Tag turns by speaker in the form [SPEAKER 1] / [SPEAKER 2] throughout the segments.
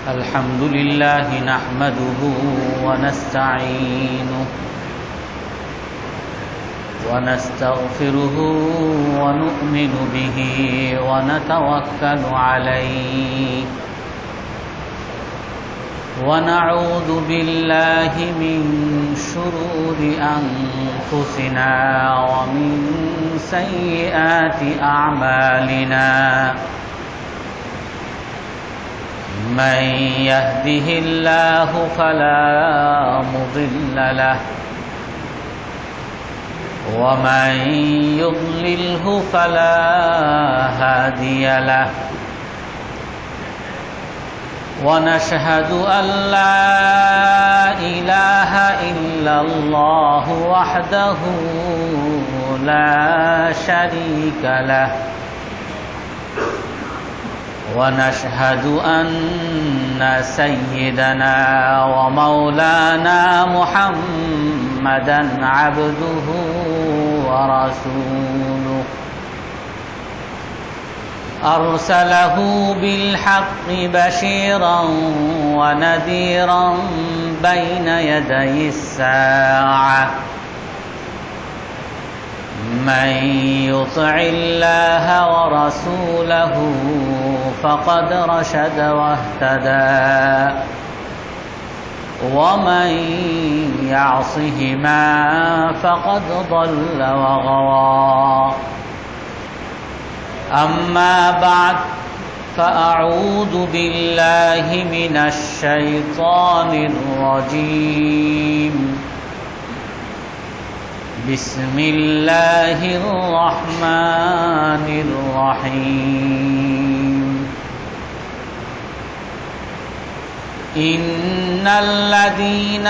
[SPEAKER 1] الحمد لله نحمده ونستعينه ونستغفره ونؤمن به ونتوكل عليه ونعوذ بالله من شرور أنفسنا ومن سيئات أعمالنا من يهده الله فلا مضل له ومن يضلله فلا هادي له ونشهد أن لا إله إلا الله وحده لا شريك له ونشهد أن سيدنا ومولانا محمدا عبده ورسوله أرسله بالحق بشيرا ونذيرا بين يدي الساعة من يطع الله ورسوله فقد رشد واهتدى ومن يعصهما فقد ضل وغوى أما بعد فأعوذ بالله من الشيطان الرجيم بسم الله الرحمن الرحيم إن الذين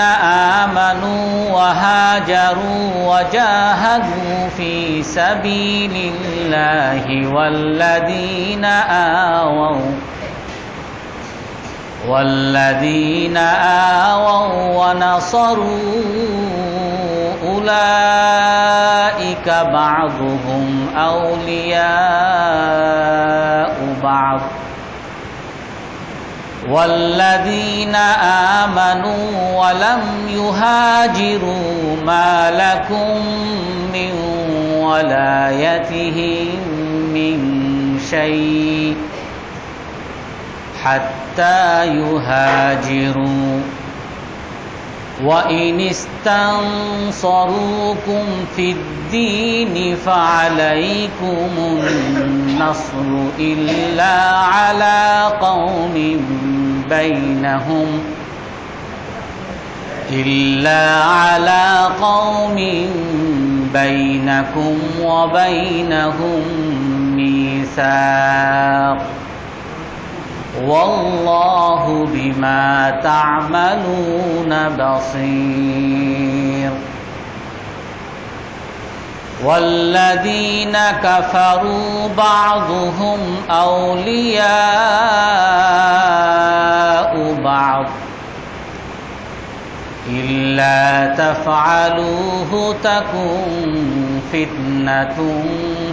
[SPEAKER 1] آمنوا وهاجروا وجاهدوا في سبيل الله والذين آووا ونصروا أولئك بعضهم أولياء بعض والذين آمنوا ولم يهاجروا ما لكم من ولايتهم من شيء حتى يهاجروا وإن استنصروكم في الدين فعليكم النصر إلا على قوم بينكم وبينهم ميثاق والله بما تعملون بصير والذين كفروا بعضهم أولياء بعض إلا تفعلوه تكن فتنة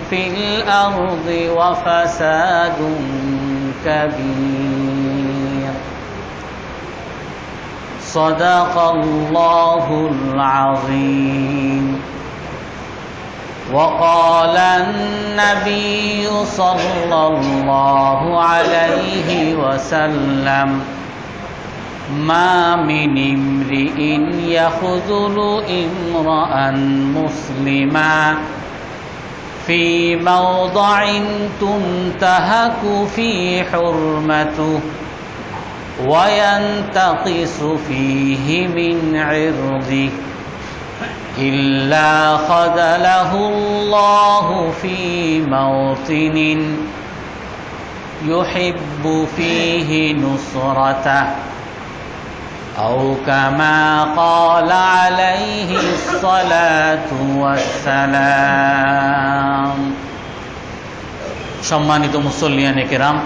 [SPEAKER 1] في الأرض وفساد كبير صدق الله العظيم وقال النبي صلى الله عليه وسلم ما من امرئ يخذل امرأ مسلما في موضع تنتهك في حرمته وينتقص فيه من عرضه إلا خذله الله في موطن يحب فيه نصرته أو كما قال عليه الصلاة والسلام সম্মানিত মুসল্লিয়ানে কেরাম,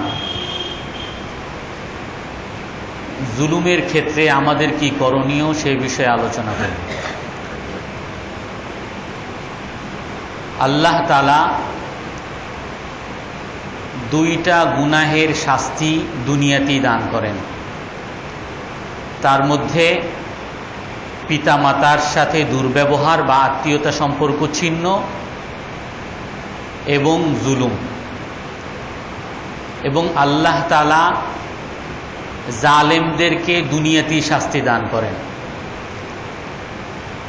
[SPEAKER 1] জুলুমের ক্ষেত্রে আমাদের কি করণীয় সেই বিষয়ে আলোচনা করি। আল্লাহ তাআলা দুইটা গুনাহের শাস্তি দুনিয়াতেই দান করেন। তার মধ্যে পিতামাতার সাথে দুর্ব্যবহার বা আত্মীয়তা সম্পর্ক ছিন্ন এবং জুলুম। এবং আল্লাহ তাআলা জালেমদেরকে দুনিয়াতেই শাস্তি দান করেন,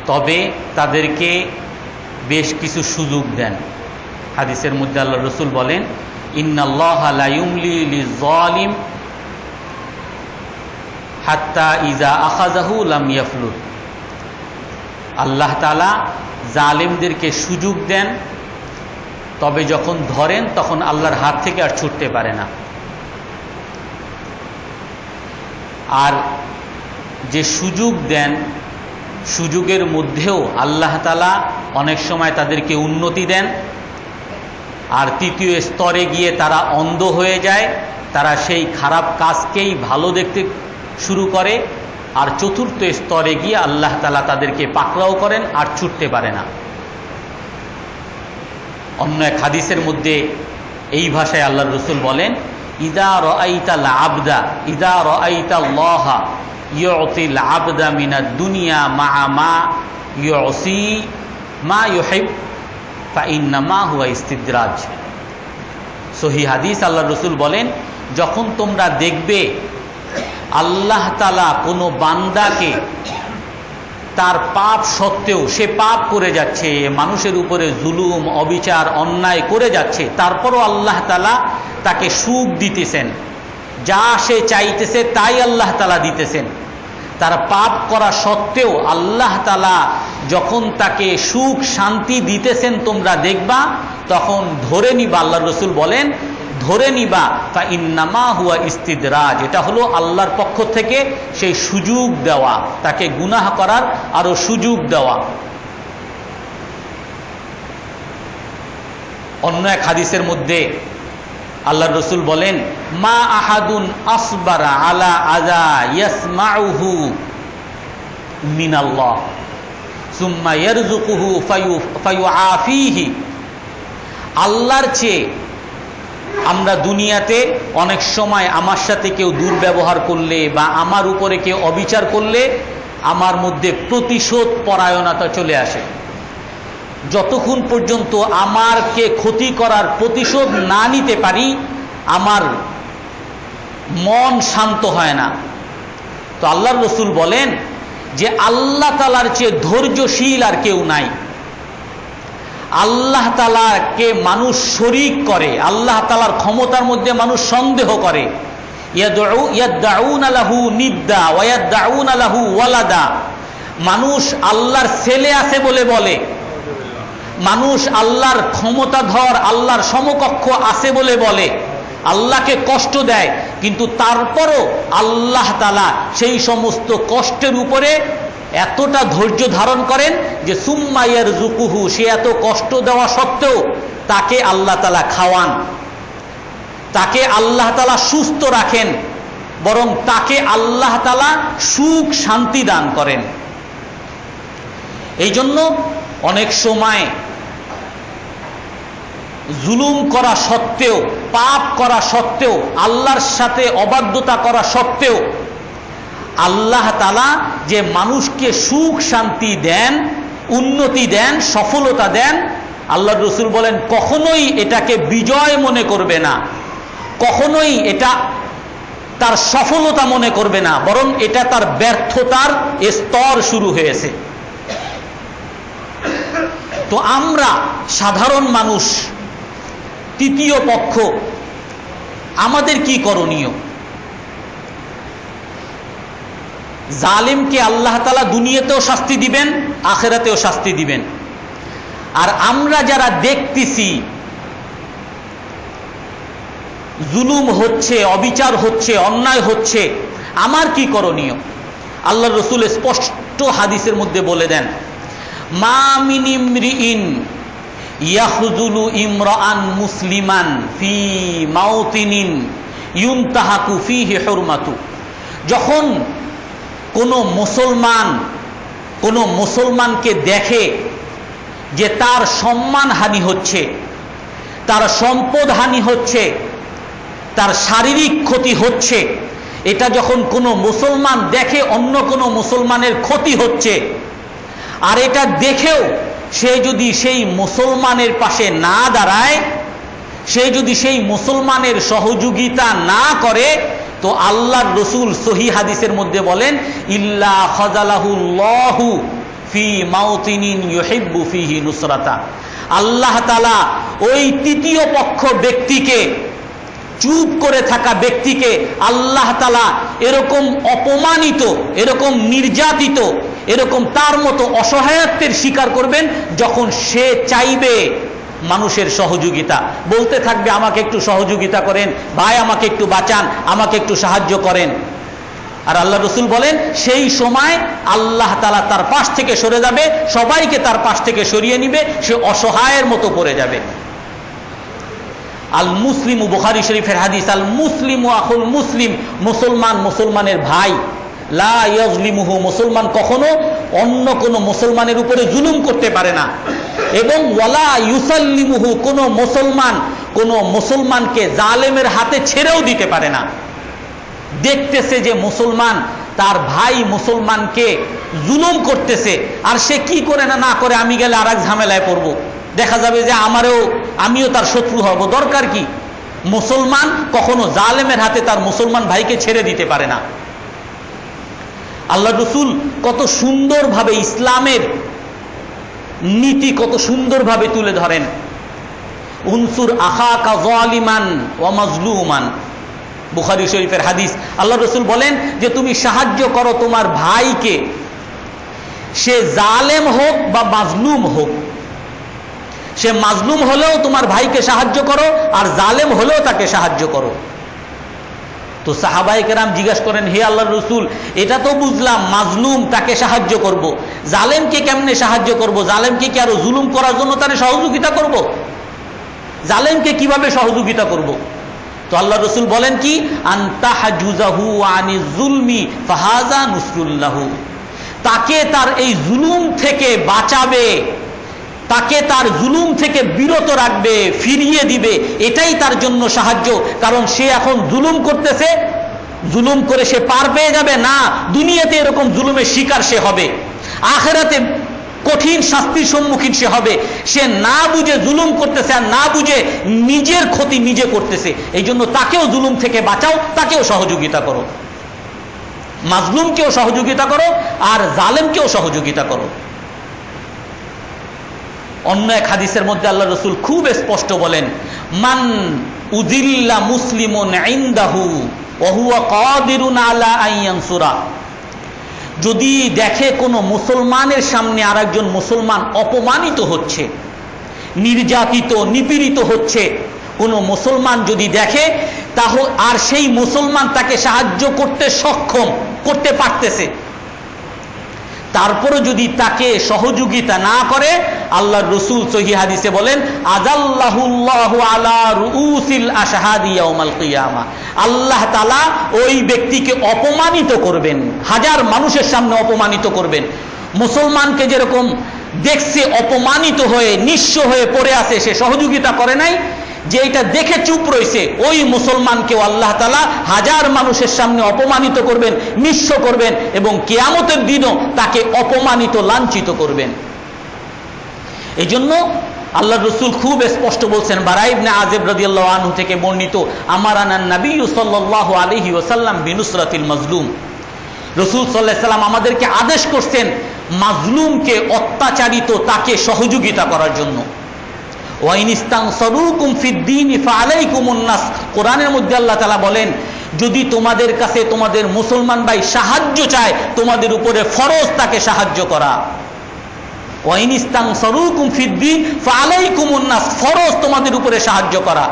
[SPEAKER 1] তবে তাদেরকে বেশ কিছু সুযোগ দেন। হাদিসের মধ্যে আল্লাহ রসুল বলেন, ইন্নাল্লাহা লা ইউমলি লিয-যালিম হাত্তা ইযা আখাযাহু লাম ইয়াফলুত। আল্লাহ তাআলা জালেমদেরকে সুযোগ দেন, তবে যখন ধরেন তখন আল্লাহর হাত থেকে আর ছুটতে পারে না। আর যে সুযোগ দেন, সুযোগের মধ্যেও আল্লাহ তাআলা অনেক সময় তাদেরকে উন্নতি দেন, আর তৃতীয় স্তরে গিয়ে তারা অন্ধ হয়ে যায়, তারা সেই খারাপ কাজকেই ভালো দেখতে শুরু করে, আর চতুর্থ স্তরে গিয়ে আল্লাহ তাআলা তাদেরকে পাকড়াও করেন আর ছুটতে পারে না। অন্য এক হাদিসের মধ্যে এই ভাষায় আল্লাহর রাসূল বলেন, ইদা রাআইতাল আবদা ইদা রাআইতাল্লাহা ইউতিল আবদা মিনাদ দুনিয়া মা মা ইউসি মা ইউহিব ফাইন্নামা হুয়া ইস্তিদরাজ। সহিহ হাদিস। আল্লাহর রাসূল বলেন, যখন তোমরা দেখবে আল্লাহ তাআলা কোনো বান্দাকে তার পাপ সত্ত্বেও, সে পাপ করে যাচ্ছে, মানুষের উপরে জুলুম অবিচার অন্যায় করে যাচ্ছে, তারপরও আল্লাহ তাআলা তাকে সুখ দিতেছেন, যা সে চাইতেছে তাই আল্লাহ তাআলা দিতেছেন। তার পাপ করা সত্ত্বেও আল্লাহ তাআলা যখন তাকে সুখ শান্তি দিতেছেন তোমরা দেখবা, তখন ধরে নিবা, আল্লাহর রাসূল বলেন ধরে নিবা ফাইন্নামা হুয়া ইস্তিদরাজ, এটা হলো আল্লাহর পক্ষ থেকে সেই সুযোগ দেওয়া, তাকে গুনাহ করার আরো সুযোগ দেওয়া। অন্য এক হাদিসের মধ্যে আল্লাহর রাসূল বলেন, মা আহাদুন আসবারা আলা আযা ইয়াসমাউহু মিনাল্লাহ সুম্মা ইয়ারযুকুহু ফায়ুআফিহি। আল্লাহর চেয়ে আমরা দুনিয়াতে অনেক সময় আমার সাথে কেউ দুর্ব্যবহার করলে বা আমার উপরে কেউ অবিচার করলে আমার মধ্যে প্রতিশোধ পরায়ণতা চলে আসে। যতক্ষণ পর্যন্ত আমারকে ক্ষতি করার প্রতিশোধ না নিতে পারি আমার মন শান্ত হয় না। তো আল্লাহর রাসূল বলেন যে আল্লাহ তাআলার চেয়ে ধৈর্যশীল আর কেউ নাই। আল্লাহ তাআলাকে মানুষ শরীক করে, আল্লাহ তাআলার ক্ষমতার মধ্যে মানুষ সন্দেহ করে। ইয়াদউনা লাহু নিদ্দা ওয়া ইয়াদউনা লাহু ওয়ালাদা। মানুষ আল্লাহর ছেলে আছে বলে বলে, মানুষ আল্লাহর ক্ষমতাধর, আল্লাহর সমকক্ষ আছে বলে বলে, আল্লাহকে কষ্ট দেয়, কিন্তু তারপরও আল্লাহ তাআলা সেই সমস্ত কষ্টের উপরে এতটা ধৈর্য ধারণ করেন যে সুম্মা ইয়ারযুকুহু, সে এত কষ্ট দেওয়া সত্ত্বেও তাকে আল্লাহ তাআলা খাওয়ান, তাকে আল্লাহ তাআলা সুস্থ রাখেন, বরং তাকে আল্লাহ তাআলা সুখ শান্তি দান করেন। এই জন্য অনেক সময় জুলুম করা সত্ত্বেও, পাপ করা সত্ত্বেও, আল্লাহর সাথে অবাধ্যতা করা সত্ত্বেও আল্লাহ তাআলা যে মানুষকে সুখ শান্তি দেন, উন্নতি দেন, সফলতা দেন, আল্লাহর রাসূল বলেন কখনোই এটাকে বিজয় মনে করবে না, কখনোই এটা তার সফলতা মনে করবে না, বরং এটা তার ব্যর্থতার স্তর শুরু হয়েছে। তো আমরা সাধারণ মানুষ, তৃতীয় পক্ষ, আমাদের কি করণীয়? জালেমকে আল্লাহ তাআলা দুনিয়াতেও শাস্তি দিবেন, আখিরাতেও শাস্তি দিবেন। আর আমরা যারা দেখতেছি জুলুম হচ্ছে, অবিচার হচ্ছে, অন্যায় হচ্ছে, আমার কি করণীয়? আল্লাহর রাসূল স্পষ্ট হাদিসের মধ্যে বলে দেন, মা মিন ইমরিইন ইয়াখযুলু ইমরাআন মুসলিমান ফি মাউতিনিন ইউনতাহাকু ফীহি হুরমাতু। যখন কোনো মুসলমানকে দেখে যে তার সম্মান হানি হচ্ছে, তার সম্পদ হানি হচ্ছে, তার শারীরিক ক্ষতি হচ্ছে, এটা যখন কোনো মুসলমান দেখে অন্য কোনো মুসলমানের ক্ষতি হচ্ছে, আর এটা দেখেও সে যদি সেই মুসলমানের পাশে না দাঁড়ায়, সে যদি সেই মুসলমানের সহযোগিতা না করে, তো আল্লাহর রাসূল সহিহ হাদিসের মধ্যে বলেন, ইল্লা খাযালাহুল্লাহু ফি মাউতিনিন ইউহিব্বু ফিহি নুসরাতা, আল্লাহ তাআলা ওই তৃতীয় পক্ষ ব্যক্তিকে, চুপ করে থাকা ব্যক্তিকে আল্লাহ তাআলা এরকম অপমানিত, এরকম নির্যাতিত, এরকম তার মতো অসহায়ত্বের শিকার করবেন যখন সে চাইবে মানুষের সহযোগিতা, বলতে থাকবে আমাকে একটু সহযোগিতা করেন, ভাই আমাকে একটু বাঁচান, আমাকে একটু সাহায্য করেন। আর আল্লাহ রাসূল বলেন সেই সময় আল্লাহ তাআলা তার পাশ থেকে সরে যাবে, সবাইকে তার পাশ থেকে সরিয়ে নিবে, সে অসহায়ের মতো পড়ে যাবে। আল মুসলিম, বুখারী শরীফের হাদিস, আল মুসলিম আখুল মুসলিম, মুসলমান মুসলমানের ভাই, লা ইয়াজলিমুহু, মুসলমান কখনো অন্য কোনো মুসলমানের উপরে জুলুম করতে পারে না, এবং ওয়ালা ইউসাল্লিমুহু, কোনো মুসলমানকে জালেমের হাতে ছেড়েও দিতে পারে না। দেখতেছে যে মুসলমান তার ভাই মুসলমানকে জুলুম করতেছে, আর সে কি করে না করে, আমি গেলে আর এক ঝামেলায় পড়বো, দেখা যাবে যে আমিও তার শত্রু হব, দরকার কি? মুসলমান কখনো জালেমের হাতে তার মুসলমান ভাইকে ছেড়ে দিতে পারে না। আল্লাহ রাসূল কত সুন্দরভাবে ইসলামের নীতি কত সুন্দরভাবে তুলে ধরেন। উনসুর আখাকা যালিমান ওয়া মাজলুমান, বুখারী শরীফের হাদিস। আল্লাহ রাসূল বলেন যে তুমি সাহায্য করো তোমার ভাইকে, সে জালেম হোক বা মাজলুম হোক। সে মাজলুম হলেও তোমার ভাইকে সাহায্য করো, আর জালেম হলেও তাকে সাহায্য করো। তো সাহাবায়ে কেরাম জিজ্ঞাসা করেন, হে আল্লাহর রাসূল, এটা তো বুঝলাম মাজলুম তাকে সাহায্য করব, জালেমকে কেমনে সাহায্য করব? জালেমকে কি আরো জুলুম করার জন্য তারে সহযোগিতা করব? জালেমকে কিভাবে সহযোগিতা করব? তো আল্লাহর রাসূল বলেন কি, আনতাহজুজাহু আনিজ জুলমি ফাহাজা নুসরুল্লাহু, তাকে তার এই জুলুম থেকে বাঁচাবে, তাকে তার জুলুম থেকে বিরত রাখবে, ফিরিয়ে দিবে, এটাই তার জন্য সাহায্য। কারণ সে এখন জুলুম করতেছে, জুলুম করে সে পার পেয়ে যাবে না, দুনিয়াতে এরকম জুলুমের শিকার সে হবে, আখিরাতে কঠিন শাস্তির সম্মুখীন সে হবে। সে না বুঝে জুলুম করতেছে, আর না বুঝে নিজের ক্ষতি নিজে করতেছে। এই জন্য তাকেও জুলুম থেকে বাঁচাও, তাকেও সহযোগিতা করো, মাজলুমকেও সহযোগিতা করো, আর জালেমকেও সহযোগিতা করো। অন্য এক হাদিসের মধ্যে আল্লাহ রাসূল খুব স্পষ্ট বলেন, মান উযিল্লা মুসলিমুন ইনদাহু ওয়া হুয়া কাদিরুন আলা আন ইয়ানসুরা, যদি দেখে কোনো মুসলমানের সামনে আরেকজন মুসলমান অপমানিত হচ্ছে, নির্যাতিত নিপীড়িত হচ্ছে, কোনো মুসলমান যদি দেখে, তাহলে আর সেই মুসলমান তাকে সাহায্য করতে সক্ষম, করতে পারতেছে, তারপরে যদি তাকে সহযোগিতা না করে, আল্লাহর রাসূল সহিহ হাদিসে বলেন, আযাল্লাহুল্লাহু আলা রুউসিল আশহাদি ইয়াউমাল কিয়ামা, আল্লাহ তাআলা ওই ব্যক্তিকে অপমানিত করবেন, হাজার মানুষের সামনে অপমানিত করবেন। মুসলমানকে যেরকম দেখছে অপমানিত হয়ে নিঃস্ব হয়ে পড়ে আছে, সে সহযোগিতা করে নাই, যে এটা দেখে চুপ রয়েছে, ওই মুসলমানকেও আল্লাহ তাআলা হাজার মানুষের সামনে অপমানিত করবেন, নিঃস্ব করবেন, এবং কিয়ামতের দিনও তাকে অপমানিত লাঞ্ছিত করবেন। এই জন্য আল্লাহর রাসূল খুব স্পষ্ট বলছেন, বারা ইবনে আযিব রাদিয়াল্লাহু আনহু থেকে বর্ণিত, আমারানান নবী সাল্লাল্লাহু আলাইহি ওয়াসাল্লাম বিনুসরাতিল মাজলুম, রাসূল সাল্লাল্লাহু আলাইহি ওয়াসাল্লাম আমাদেরকে আদেশ করছেন মাজলুমকে, অত্যাচারিত তাকে সহযোগিতা করার জন্য। কোরআনের মধ্যে আল্লাহ তাআলা বলেন, যদি তোমাদের কাছে তোমাদের মুসলমান ভাই সাহায্য চায়, তোমাদের উপরে ফরজ তাকে সাহায্য করা। ফরজ তোমাদের উপরে সাহায্য করা।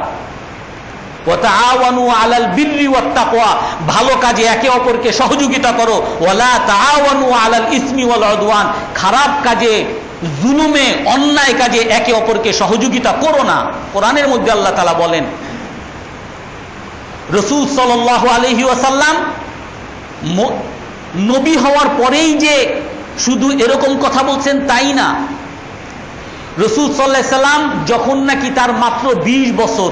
[SPEAKER 1] ভালো কাজে একে অপরকে সহযোগিতা করো, ওয়ালা তাআওয়ানু আলাল ইসমি ওয়াল উদওয়ান, খারাপ কাজে, জুলুমে, অন্যায় কাজে একে অপরকে সহযোগিতা করো না। কোরআনের মধ্যে আল্লাহ তাআলা বলেন। রাসূল সাল্লাল্লাহু আলাইহি ওয়াসাল্লাম নবী হওয়ার পরেই যে শুধু এরকম কথা বলছেন তাই না, রাসূল সাল্লাল্লাহু আলাইহি ওয়াসাল্লাম যখন নাকি তার মাত্র 20 বছর,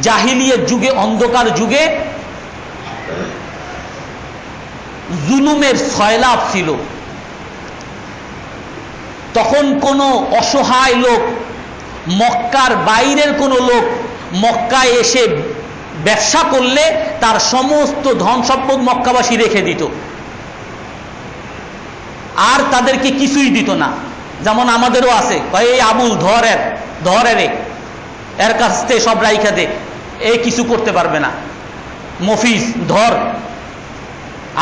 [SPEAKER 1] জাহিলিয়াত যুগে, অন্ধকার যুগে জুলুমের সয়লাভ ছিল। তখন কোনো অসহায় লোক, মক্কার বাইরের কোনো লোক মক্কায় এসে ব্যবসা করলে তার সমস্ত ধন সম্পদ মক্কাবাসী রেখে দিত, আর তাদেরকে কিছুই দিত না। যেমন আমাদেরও আছে, এই আবুল ধর এর কাছ থেকে সব রাইখা দে, এ কিছু করতে পারবে না, মফিজ ধর।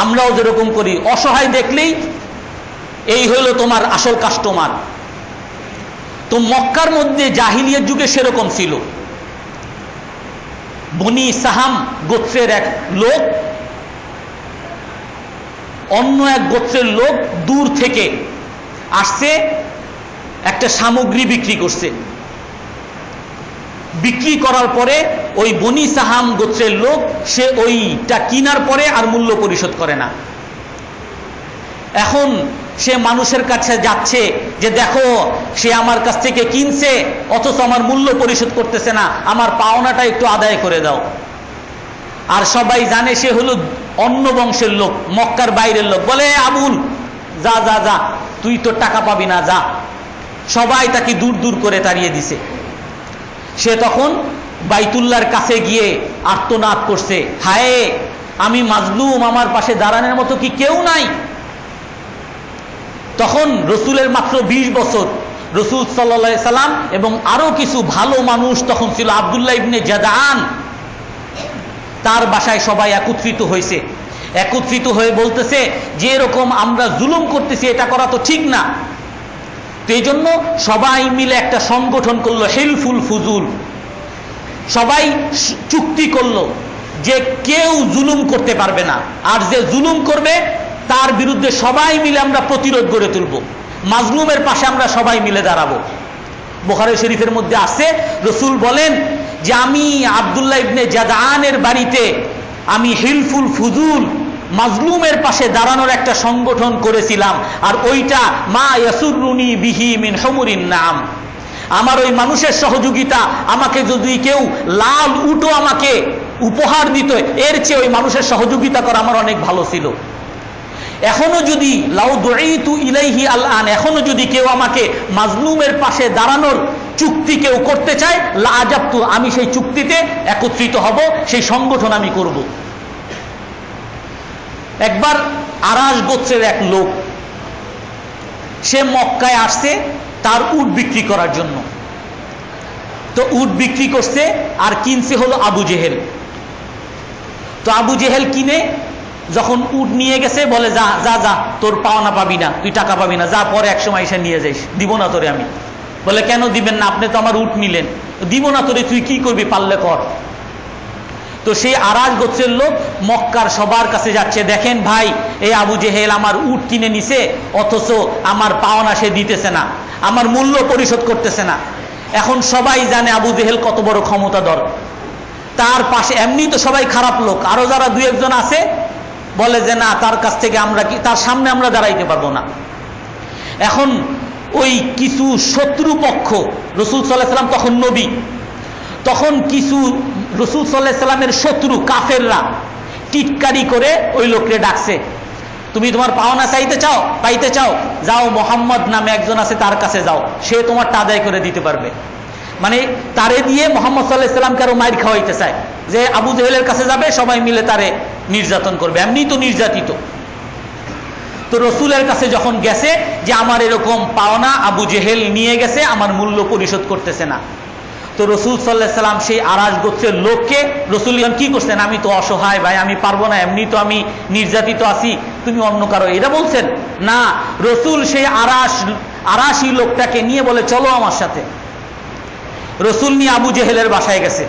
[SPEAKER 1] আমরাও যেরকম করি, অসহায় দেখলেই এই হইল তোমার আসল কাস্টমার। তো মক্কার মধ্যে জাহিলিয়াত যুগে সেরকম ছিল। বনি সাহাম গোত্রের এক লোক অন্য এক গোত্রের লোক দূর থেকে আসছে, একটা সামগ্রী বিক্রি করছে। বিক্রি করার পরে ওই বনি সাহাম গোত্রের লোক সে ওইটা কিনার পরে আর মূল্য পরিশোধ করে না। এখন সে মানুষের কাছে যাচ্ছে যে দেখো সে আমার কাছ থেকে কিনছে অথচ আমার মূল্য পরিশোধ করতেছে না, আমার পাওনাটা একটু আদায় করে দাও। আর সবাই জানে সে হলো অন্য বংশের লোক, মক্কার বাইরের লোক। বলে আবুল যা যা যা, তুই তো টাকা পাবি না, যা। সবাই তাকে দূর দূর করে তাড়িয়ে দিছে। সে তখন বাইতুল্লাহর কাছে গিয়ে আর্তনাদ করছে, হায় আমি মাজলুম, আমার পাশে দাঁড়ানোর মতো কি কেউ নাই? তখন রসুলের মাত্র 20 বছর, রসুল সাল্লাল্লাহু আলাইহি সাল্লাম এবং আরো কিছু ভালো মানুষ তখন ছিল, আব্দুল্লাহ ইবনে জাদান, তার বাসায় সবাই একত্রিত হয়েছে। একত্রিত হয়ে বলতেছে যে এরকম আমরা জুলুম করতেছি, এটা করা তো ঠিক না। তো এই জন্য সবাই মিলে একটা সংগঠন করলো, হিলফুল ফুজুল। সবাই চুক্তি করলো যে কেউ জুলুম করতে পারবে না, আর যে জুলুম করবে তার বিরুদ্ধে সবাই মিলে আমরা প্রতিরোধ গড়ে তুলব, মাজলুমের পাশে আমরা সবাই মিলে দাঁড়াবো। বুখারী শরীফের মধ্যে আছে, রসুল বলেন যে আমি আব্দুল্লাহ ইবনে জাদানের বাড়িতে আমি হিলফুল ফুজুল, মাজলুমের পাশে দাঁড়ানোর একটা সংগঠন করেছিলাম, আর ওইটা মা ইয়াসুরুনি বিহি মিন হুমুরিন নাম। আমার ওই মানুষের সহযোগিতা, আমাকে যদি কেউ লাল উটও আমাকে উপহার দিত, এর চেয়ে ওই মানুষের সহযোগিতা করা আমার অনেক ভালো ছিল। এখনো যদি লাউ দুইতু ইলাইহি আল-আন, এখনো যদি কেউ আমাকে মাজলুমের পাশে দাঁড়ানোর চুক্তি কেউ করতে চায়, লা আজাবতু, আমি সেই চুক্তিতে একত্রিত হব, সেই সংগঠন আমি করব। একবার আরাস গোত্রের এক লোক, সে মক্কায় আসছে তার উট বিক্রি করার জন্য। তো উট বিক্রি করছে আর কিনছে হলো আবু জেহেল। তো আবু জেহেল কিনে যখন উট নিয়ে গেছে, বলে যা যা যা, তোর পাওনা পাবি না, তুই টাকা পাবি না, যা, পরে এক সময় এসে নিয়ে যাইস, দিব না তোরে আমি। বলে কেন দিবেন না, আপনি তো আমার উট নিলেন। দিব না তোরে, তুই কি করবি, পারলে কর। তো সেই আরাস গোত্রের লোক মক্কার সবার কাছে যাচ্ছে, দেখেন ভাই এই আবু জেহেল আমার উট কিনে নিছে, অথচ আমার পাওনা সে দিতেছে না, আমার মূল্য পরিশোধ করতেছে না। এখন সবাই জানে আবু জেহেল কত বড় ক্ষমতাধর। তার পাশে এমনি তো সবাই খারাপ লোক, আরো যারা 2-1 আছে বলে যে না, তার কাছ থেকে আমরা কি, তার সামনে আমরা দাঁড়াইতে পারবো না। এখন ওই কিছু শত্রু পক্ষ, রসুল সাল্লাল্লাহু আলাইহি সাল্লাম তখন নবী, তখন কিছু রসুল সাল্লাল্লাহু আলাইহি সাল্লামের শত্রু কাফেররা টিটকারি করে ওই লোককে ডাকছে, তুমি তোমার পাওনা পাইতে চাও, যাও মোহাম্মদ নামে একজন আছে তার কাছে যাও, সে তোমারটা আদায় করে দিতে পারবে। মানে তারে দিয়ে মোহাম্মদ সাল্লাল্লাহু আলাইহি সাল্লামকে আরো মাইর খাওয়াইতে চায়, যে আবু জেহেলের কাছে যাবে, সবাই মিলে তারে নির্যাতন করবে, এমনি তো নির্যাতিত। তো রসুলের কাছে যখন গেছে যে আমার এরকম পাওনা আবু জেহেল নিয়ে গেছে, আমার মূল্য পরিশোধ করতেছে না, তো রসুল সাল্লাল্লাহু আলাইহি সাল্লাম সেই আরাস গোত্রের লোককে, রসুল কি করছেন, আমি তো অসহায় ভাই, আমি পারবো না, এমনি তো আমি নির্যাতিত আছি, তুমি অন্য কারো, এটা বলছেন না। রসুল সেই আরাসি লোকটাকে নিয়ে বলে চলো আমার সাথে। রসুল নিয়ে আবু জেহেলের বাসায় গেছে,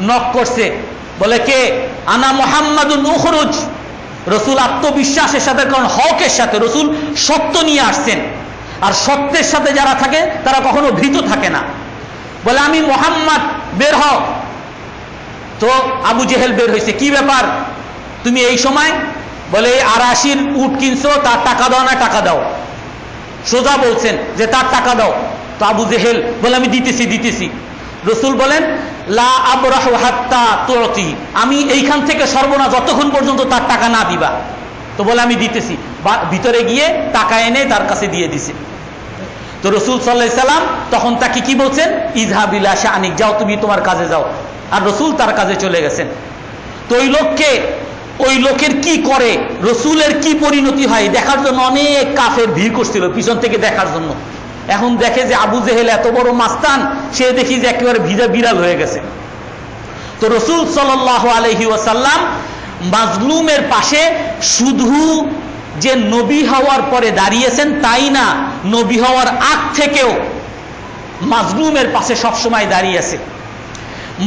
[SPEAKER 1] নক করছে, বলে কে, আনা মুহাম্মাদুন উখরুজ। রসুল আত্মবিশ্বাসের সাথে, কারণ হকের সাথে, রসুল সত্য নিয়ে আসছেন, আর সত্যের সাথে যারা থাকে তারা কখনো ভীত থাকে না। বলে আমি মুহাম্মদ, বের হও। তো আবু জেহেল বের হয়েছে, কি ব্যাপার তুমি এই সময়? বলে এই আরাসির উট কিনছো, তার টাকা দাও না, টাকা দাও। সোজা বলছেন যে তার টাকা দাও। তো আবু জেহেল বলে আমি দিতেছি। রসুল বলেন লা আবরাহু হাত্তা তুতি, আমি এইখান থেকে সর্বনা যতক্ষণ পর্যন্ত তার টাকা না দিবা। তো বলে আমি দিতেছি, ভিতরে গিয়ে টাকা এনে তার কাছে দিয়ে দিছে। তো রসুল সাল্লাল্লাহু আলাইহি সাল্লাম তখন তাকে কি বলছেন, ইযহাব ইলা শানিক, যাও তুমি তোমার কাজে যাও। আর রসুল তার কাজে চলে গেছেন। তো ওই লোকের কি করে, রসুলের কি পরিণতি হয় দেখার জন্য অনেক কাফের ভিড় করছিল পিছন থেকে দেখার জন্য। এখন দেখে যে আবু জেহেল এত বড় মাস্তান, সে দেখি যে একেবারে ভিজা বিড়াল হয়ে গেছে। তো রসুল সাল্লাল্লাহু আলাইহি ওয়াসাল্লাম মাজলুমের পাশে শুধু যে নবী হওয়ার পরে দাঁড়িয়েছেন তাই না, নবী হওয়ার আগ থেকেও মাজলুমের পাশে সবসময় দাঁড়িয়ে আছে।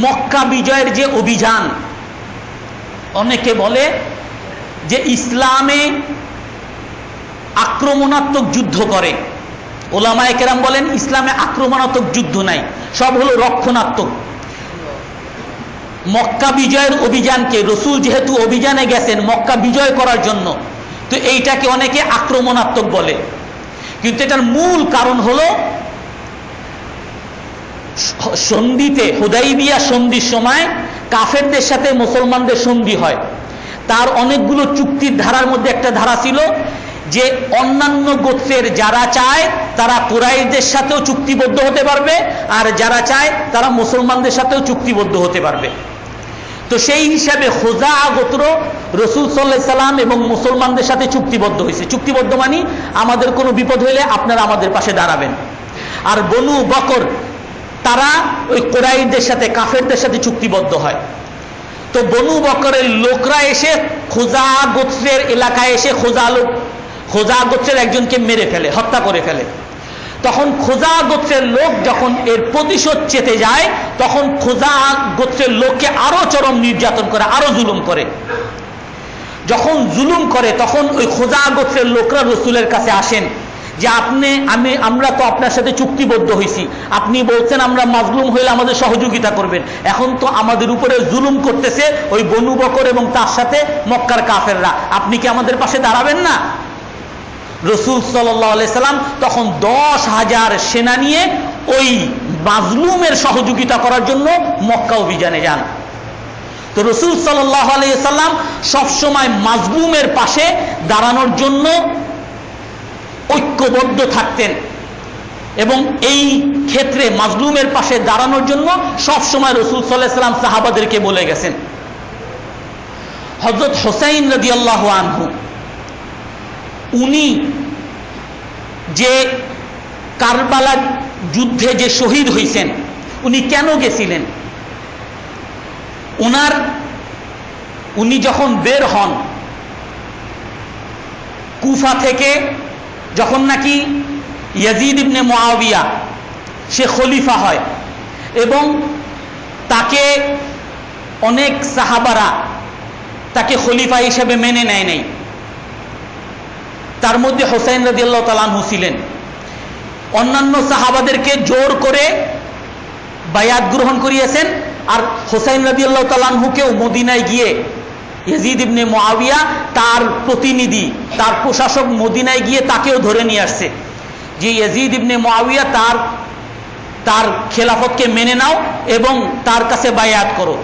[SPEAKER 1] মক্কা বিজয়ের যে অভিযান, অনেকে বলে যে ইসলামে আক্রমণাত্মক যুদ্ধ করে, ওলামায়ে কেরাম বলেন ইসলামে আক্রমণাত্মক যুদ্ধ নাই, সব হলো রক্ষণাত্মক। মক্কা বিজয়ের অভিযানকে, রসুল যেহেতু অভিযানে গেছেন মক্কা বিজয় করার জন্য, তো এইটাকে অনেকে আক্রমণাত্মক বলে। কিন্তু এটার মূল কারণ হলো সন্ধিতে, হুদাইবিয়া সন্ধির সময় কাফেরদের সাথে মুসলমানদের সন্ধি হয়। তার অনেকগুলো চুক্তির ধারার মধ্যে একটা ধারা ছিল যে অন্যান্য গোত্রের যারা চায় তারা কুরাইশদের সাথেও চুক্তিবদ্ধ হতে পারবে, আর যারা চায় তারা মুসলমানদের সাথেও চুক্তিবদ্ধ হতে পারবে। তো সেই হিসাবে খোজা গোত্র রসুল সাল্লাল্লাহু আলাইহি সাল্লাম এবং মুসলমানদের সাথে চুক্তিবদ্ধ হয়েছে। চুক্তিবদ্ধ মানে আমাদের কোনো বিপদ হইলে আপনারা আমাদের পাশে দাঁড়াবেন। আর বনু বকর তারা ওই কুরাইশদের সাথে, কাফেরদের সাথে চুক্তিবদ্ধ হয়। তো বনু বকরের লোকরা এসে খোজা গোত্রের এলাকায় এসে খোজা গোত্রের একজনকে মেরে ফেলে, হত্যা করে ফেলে। তখন খোজা গোত্রের লোক যখন এর প্রতিশোধ চেতে যায়, তখন খোজা গোত্রের লোককে আরো চরম নির্যাতন করে, আরো জুলুম করে। যখন জুলুম করে তখন ওই খোজা গোত্রের লোকরা রসুলের কাছে আসেন যে আমরা তো আপনার সাথে চুক্তিবদ্ধ হয়েছি, আপনি বলছেন আমরা মাজলুম হইলে আমাদের সহযোগিতা করবেন, এখন তো আমাদের উপরে জুলুম করতেছে ওই বনু বকর এবং তার সাথে মক্কার কাফেররা, আপনি কি আমাদের পাশে দাঁড়াবেন না? রসুল সাল্লাল্লাহু আলাইহি সাল্লাম তখন 10,000 সেনা নিয়ে ওই মাজলুমের সহযোগিতা করার জন্য মক্কা অভিযানে যান। তো রসুল সাল্লাল্লাহু আলাইহি সাল্লাম সবসময় মাজলুমের পাশে দাঁড়ানোর জন্য ঐক্যবদ্ধ থাকতেন, এবং এই ক্ষেত্রে মাজলুমের পাশে দাঁড়ানোর জন্য সবসময় রসুল সাল্লাল্লাহু আলাইহি সাল্লাম সাহাবাদেরকে বলে গেছেন। হযরত হুসাইন রাদিয়াল্লাহু আনহু, উনি যে কারবালা যুদ্ধে যে শহীদ হয়েছেন, উনি কেন গেছিলেন? উনি যখন বের হন কুফা থেকে, যখন নাকি ইয়াজিদ ইবনে মুআবিয়া সে খলিফা হয় এবং তাকে অনেক সাহাবারা তাকে খলিফা হিসেবে মেনে নেয় নাই, তার মধ্যে হুসাইন রাদিয়াল্লাহু তাআলা আনহু ছিলেন। অন্যান্য সাহাবাদেরকে জোর করে বায়াত গ্রহণ করিয়েছেন, আর হুসাইন রাদিয়াল্লাহু তাআলা আনহুকেও মদিনায় গিয়ে ইয়াজিদ ইবনে মুআবিয়া তার প্রতিনিধি, তার প্রশাসক মদিনায় গিয়ে তাকেও ধরে নিয়ে আসছে যে ইয়াজিদ ইবনে মুআবিয়া তার খেলাফতকে মেনে নাও এবং তার কাছে বায়াত করো।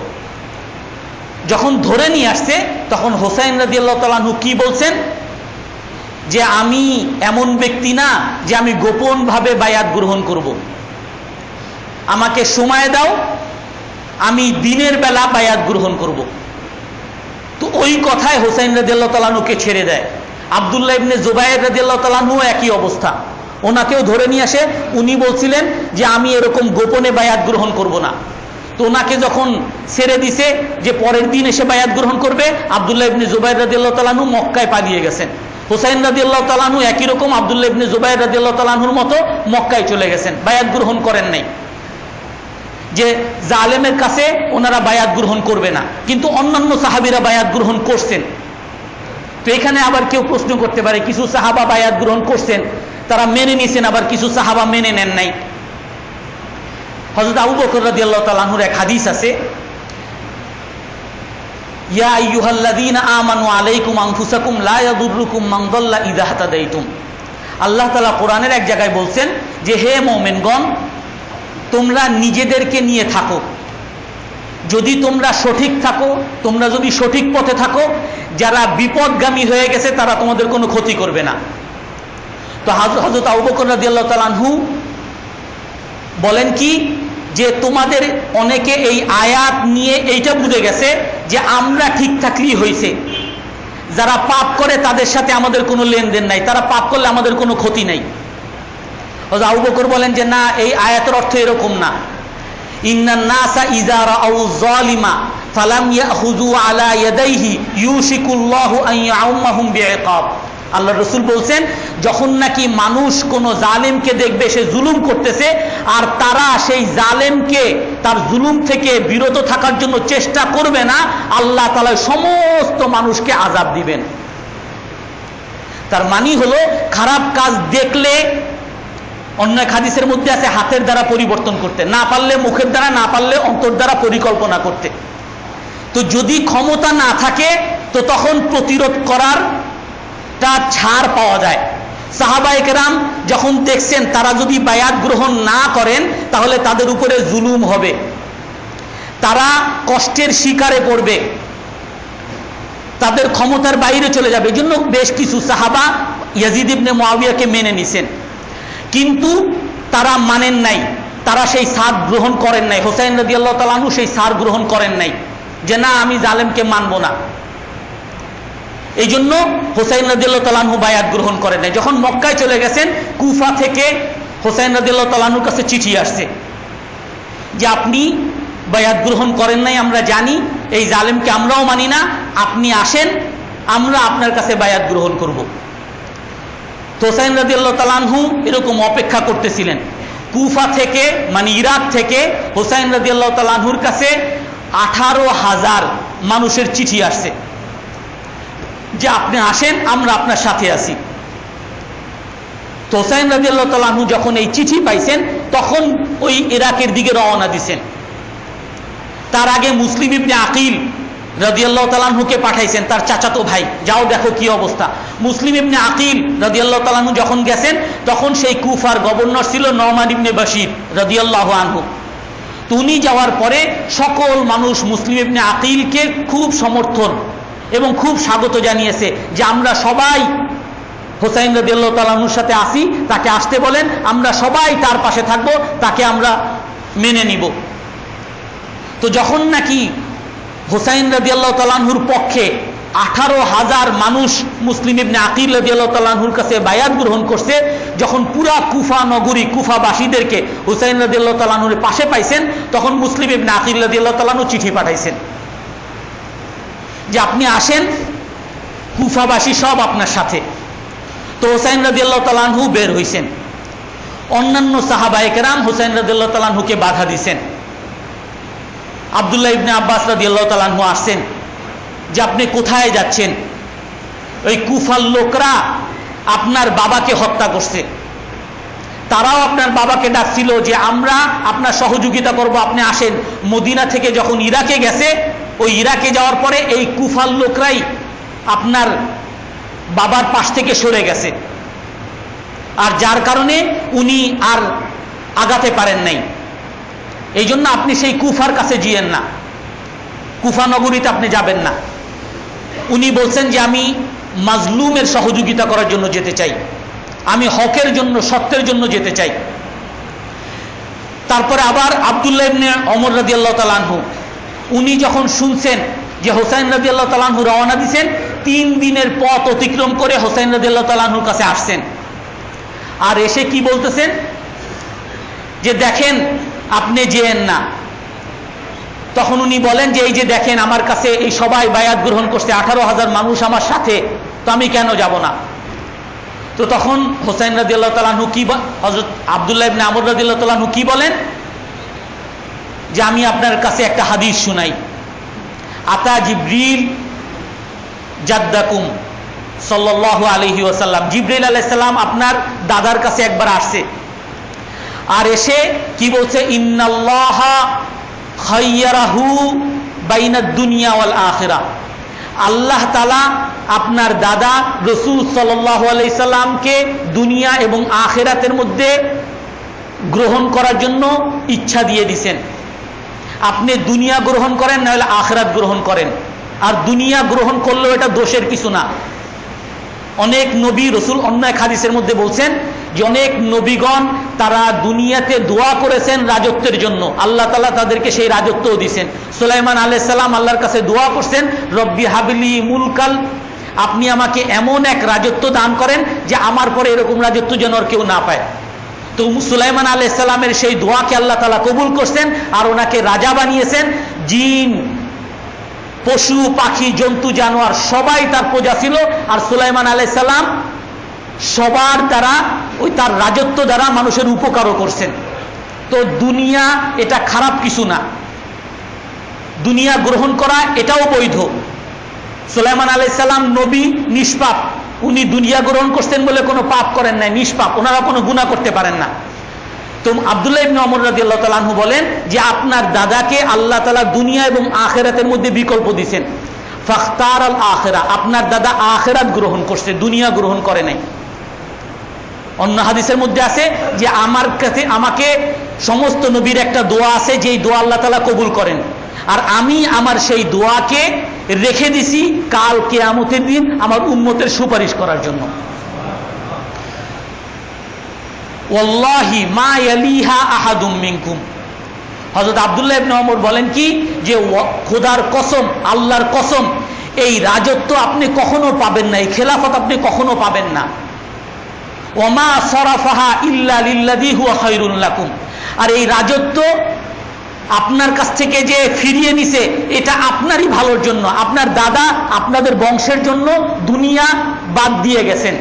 [SPEAKER 1] যখন ধরে নিয়ে আসছে তখন হুসাইন রাদিয়াল্লাহু তাআলা আনহু কি বলছেন যে আমি এমন ব্যক্তি না যে আমি গোপনভাবে বায়াত গ্রহণ করব, আমাকে সময় দাও, আমি দিনের বেলা বায়াত গ্রহণ করব। তো ওই কথায় হুসাইন রাদিয়াল্লাহু তাআলা আনহুকে ছেড়ে দেয়। আব্দুল্লাহ ইবনে জুবায়ের রাদিয়াল্লাহু তাআলা আনহু একই অবস্থা, ওনাকেও ধরে নিয়ে আসে। উনি বলছিলেন যে আমি এরকম গোপনে বায়াত গ্রহণ করব না। তো ওনাকে যখন ছেড়ে দিছে যে পরের দিন এসে বায়াত গ্রহণ করবে, আব্দুল্লাহ ইবনে জুবায়ের রাদিয়াল্লাহু তাআলা আনহু মক্কায় পালিয়ে গেছেন। হুসাইন রাদিয়াল্লাহু তাআলা আনহু একই রকম আব্দুল্লাহ ইবনে জুবায়ের রাদিয়াল্লাহু তাআলা আনহুর মতো মক্কায় চলে গেছেন, বায়াত গ্রহণ করেন নাই, যে জালেমের কাছে ওনারা বায়াত গ্রহণ করবে না। কিন্তু অন্যান্য সাহাবীরা বায়াত গ্রহণ করছেন। তো এখানে আবার কেউ প্রশ্ন করতে পারে, কিছু সাহাবা বায়াত গ্রহণ করছেন, তারা মেনে নিয়েছেন, আবার কিছু সাহাবা মেনে নেন নাই। হযরত আবু বকর রাদিয়াল্লাহু তাআলা আনহুর এক হাদিস আছে, ইয়া আইয়ুহাল্লাযীনা আমানু আলাইকুম আনফুসাকুম লা ইয়াদুররুকুম মান দাল্লা ইযা হাতাদাইতুম। আল্লাহ তাআলা কোরআনের এক জায়গায় বলছেন যে হে মুমিনগণ, তোমরা নিজেদেরকে নিয়ে থাকো, যদি তোমরা সঠিক থাকো, তোমরা যদি সঠিক পথে থাকো, যারা বিপদগামী হয়ে গেছে তারা তোমাদের কোনো ক্ষতি করবে না। তো হযরত আবু বকর রাদিয়াল্লাহু তাআলা আনহু বলেন কি, যে তোমাদের অনেকে এই আয়াত নিয়ে এইটা বুঝে গেছে যে আমরা ঠিক থাকলেই হয়েছে, যারা পাপ করে তাদের সাথে আমাদের কোনো লেনদেন নাই, তারা পাপ করলে আমাদের কোনো ক্ষতি নাই। হযরত আবু বকর বলেন যে না, এই আয়াতের অর্থ এরকম না। ইন্নান নাসা ইযা রাআউ যালিমা ফালাম ইয়াখুযু আলা ইয়াদাইহি ইউশিকুল্লাহু আন ইয়াউম্মাহুম বিইকাব। আল্লাহ রাসূল বলছেন, যখন নাকি মানুষ কোনো জালেমকে দেখবে সে জুলুম করতেছে, আর তারা সেই জালেমকে তার জুলুম থেকে বিরত থাকার জন্য চেষ্টা করবে না, আল্লাহ তাআলা সমস্ত মানুষকে আযাব দিবেন। তার মানে হলো, খারাপ কাজ দেখলে, অন্য এক হাদিসের মধ্যে আছে হাতের দ্বারা পরিবর্তন করতে, না পারলে মুখের দ্বারা, না পারলে অন্তর দ্বারা পরিকল্পনা করতে। তো যদি ক্ষমতা না থাকে তো তখন প্রতিরোধ করার ছাড় পাওয়া যায়। সাহাবায়ে কেরাম যখন দেখছেন তারা যদি বায়াত গ্রহণ না করেন তাহলে তাদের উপরে জুলুম হবে, তারা কষ্টের শিকারে পড়বে, তাদের ক্ষমতার বাইরে চলে যাবে। এজন্য বেশ কিছু সাহাবা ইয়াজিদ ইবনে মুআবিয়াকে মেনে নিছেন, কিন্তু তারা মানেন নাই, তারা সেই সাদ গ্রহণ করেন নাই। হোসাইন রাদিয়াল্লাহু তাআলা আনহু সেই সাদ গ্রহণ করেন নাই যে না, আমি জালেমকে মানব না। এই জন্য হোসাইন রাদিয়াল্লাহু তাআলা আনহু বায়াত গ্রহণ করেন নাই। যখন মক্কায় চলে গেছেন, কুফা থেকে হোসাইন রাদিয়াল্লাহু তাআলা আনহুর কাছে চিঠি আসছে যে আপনি বায়াত গ্রহণ করেন নাই, আমরা জানি, এই জালেমকে আমরাও মানি না, আপনি আসেন, আমরা আপনার কাছে বায়াত গ্রহণ করব। হোসাইন রাদিয়াল্লাহু তাআলা আনহু এরকম অপেক্ষা করতেছিলেন। কুফা থেকে, মানে ইরাক থেকে হোসাইন রাদিয়াল্লাহু তাআলা আনহুর কাছে 18,000 মানুষের চিঠি আসছে যে আপনি আসেন, আমরা আপনার সাথে আছি। তো হোসাইন রাদিয়াল্লাহু তাআলা আনহু যখন এই চিঠি পাইছেন তখন ওই ইরাকের দিকে রওনা দিয়েছেন। তার আগে মুসলিম ইবনে আকিল রাদিয়াল্লাহু তাআলা আনহুকে পাঠাইছেন, তার চাচাতো ভাই, যাও দেখো কি অবস্থা। মুসলিম ইবনে আকিল রাদিয়াল্লাহু তাআলা আনহু যখন গেছেন তখন সেই কুফার গভর্নর ছিল নোমান ইবনে বাশির রাদিয়াল্লাহু আনহু। তো উনি যাওয়ার পরে সকল মানুষ মুসলিম ইবনে আকিলকে খুব সমর্থন এবং খুব স্বাগত জানিয়েছে যে আমরা সবাই হোসাইন রাদিয়াল্লাহু তাআলা আনহুর সাথে আসি, তাকে আসতে বলেন, আমরা সবাই তার পাশে থাকবো, তাকে আমরা মেনে নিব। তো যখন নাকি হোসাইন রাদিয়াল্লাহু তাআলা আনহুর পক্ষে 18,000 মানুষ মুসলিম ইবনে আকিল রাদিয়াল্লাহু তাআলা আনহুর কাছে বায়াত গ্রহণ করছে, যখন পুরা কুফা নগরী, কুফাবাসীদেরকে হোসাইন রাদিয়াল্লাহু তাআলা আনহুর পাশে পাইছেন, তখন মুসলিম ইবনে আকিল রাদিয়াল্লাহু তাআলা আনহু চিঠি পাঠাইছেন যে আপনি আসেন, কুফাবাসী সব আপনার সাথে। তো হোসাইন রাদিয়াল্লাহু তাআলা আনহু বের হইছেন। অন্যান্য সাহাবায়ে কেরাম হোসাইন রাদিয়াল্লাহু তাআলা আনহুকে বাধা দিয়েছেন। আব্দুল্লাহ ইবনে আব্বাস রাদিয়াল্লাহু তাআলা আনহু আসছেন যে আপনি কোথায় যাচ্ছেন? ওই কুফার লোকরা আপনার বাবাকে হত্যা করছে, তারাও আপনার বাবাকে ডাকছিল যে আমরা আপনার সহযোগিতা করব, আপনি আসেন। মদিনা থেকে যখন ইরাকে গেছে, ওই ইরাকে যাওয়ার পরে এই কুফার লোকরাই আপনার বাবার পাশ থেকে সরে গেছে, আর যার কারণে উনি আর আগাতে পারেন নাই। এই জন্য আপনি সেই কুফার কাছে জিয়েন না, কুফা নগরীতে আপনি যাবেন না। উনি বলছেন যে আমি মাজলুমের সহযোগিতা করার জন্য যেতে চাই, আমি হকের জন্য, সত্যের জন্য যেতে চাই। তারপরে আবার আব্দুল্লাহ ইবনে ওমর রাদিয়াল্লাহু তাআলা আনহু, উনি যখন শুনছেন যে হোসাইন রাদিয়াল্লাহু তাআলা আনহু রওনা দিয়েছেন, 3 দিনের পথ অতিক্রম করে হোসাইন রাদিয়াল্লাহু তাআলা আনহুর কাছে আসছেন। আর এসে কি বলতেছেন যে দেখেন আপনি যেয়েন না। তখন উনি বলেন যে এই যে দেখেন আমার কাছে এই সবাই বায়াত গ্রহণ করছে, 18,000 মানুষ আমার সাথে, তো আমি কেন যাব না? তো তখন হোসাইন রাদিয়াল্লাহু তাআলা আনহু কি, হযরত আব্দুল্লাহ ইবনে আমর রাদিয়াল্লাহু তাআলা আনহু কি বলেন যে আমি আপনার কাছে একটা হাদিস শুনাই। আতা জিবরিল জাদ্দাকুম সাল্লাল্লাহু আলাইহি ওয়াসাল্লাম, জিবরিল আলাইহিস সালাম আপনার দাদার কাছে একবার আসছে, আর এসে কি বলছে, ইন্নাল্লাহা খায়্যারাহু বাইনাদ দুনিয়া ওয়াল আখিরা, আল্লাহ তাআলা আপনার দাদা রাসূল সাল্লাল্লাহু আলাইহি সাল্লামকে দুনিয়া এবং আখিরাতের মধ্যে গ্রহণ করার জন্য ইচ্ছা দিয়ে দিছেন। আপনি দুনিয়া গ্রহণ করেন না হলে আখিরাত গ্রহণ করেন, আর দুনিয়া গ্রহণ করলেও এটা দোষের কিছু না। অনেক নবী রসুল অন্য এক হাদিসের মধ্যে বলছেন যে অনেক নবীগণ তারা দুনিয়াতে দোয়া করেছেন রাজত্বের জন্য, আল্লাহ তাআলা তাদেরকে সেই রাজত্বও দিয়েছেন। সুলাইমান আলাইহিস সালাম আল্লাহর কাছে দোয়া করছেন, রব্বি হাবলি মুলকাল, আপনি আমাকে এমন এক রাজত্ব দান করেন যে আমার পরে এরকম রাজত্ব যেন আর কেউ না পায়। তো সুলাইমান আলাইহিস সালামের সেই দোয়াকে আল্লাহ তাআলা কবুল করছেন আর ওনাকে রাজা বানিয়েছেন। জিন, পশু পাখি, জন্তু জানোয়ার সবাই তার প্রজা ছিল, আর সুলাইমান আলাইহিস সালাম সবার দ্বারা ওই তার রাজত্ব দ্বারা মানুষের উপকারও করছেন। তো দুনিয়া এটা খারাপ কিছু না, দুনিয়া গ্রহণ করা এটাও বৈধ। সুলাইমান আলাইহিস সালাম নবী, নিষ্পাপ, উনি দুনিয়া গ্রহণ করছেন বলে কোনো পাপ করেন নাই, নিষ্পাপ, ওনারা কোনো গুনাহ করতে পারেন না। তো আব্দুল্লাহ ইবনে ওমর রাদিয়াল্লাহু তাআলা আনহু বলেন যে আপনার দাদাকে আল্লাহ তাআলা দুনিয়া এবং আখিরাতের মধ্যে বিকল্প দিয়েছেন, ফাখতার আল আখিরা, আপনার দাদা আখিরাত গ্রহণ করছে, দুনিয়া গ্রহণ করে নাই। অন্য হাদিসের মধ্যে আছে যে আমার কাছে আমাকে সমস্ত নবীর একটা দোয়া আছে যেই দোয়া আল্লাহ তাআলা কবুল করেন, আর আমি আমার সেই দোয়াকে রেখে দিছি কাল কিয়ামতের দিন আমার উম্মতের সুপারিশ করার জন্য। ওয়াল্লাহি মা ইয়ালিহা আহাদুম মিনকুম, হযরত আব্দুল্লাহ ইবনে ওমর বলেন কি যে খোদার কসম, আল্লাহর কসম, এই রাজত্ব আপনি কখনো পাবেন না, এই খেলাফত আপনি কখনো পাবেন না। ওমা সরাফাহা ইল্লা লিল্লাযী হুয়া খায়রুল লাকুম, আর এই রাজত্ব আপনার কাছ থেকে যে ফিরিয়ে নিছে এটা আপনারই ভালোর জন্য, আপনার দাদা আপনাদের বংশের জন্য দুনিয়া বাদ দিয়ে গেছেন।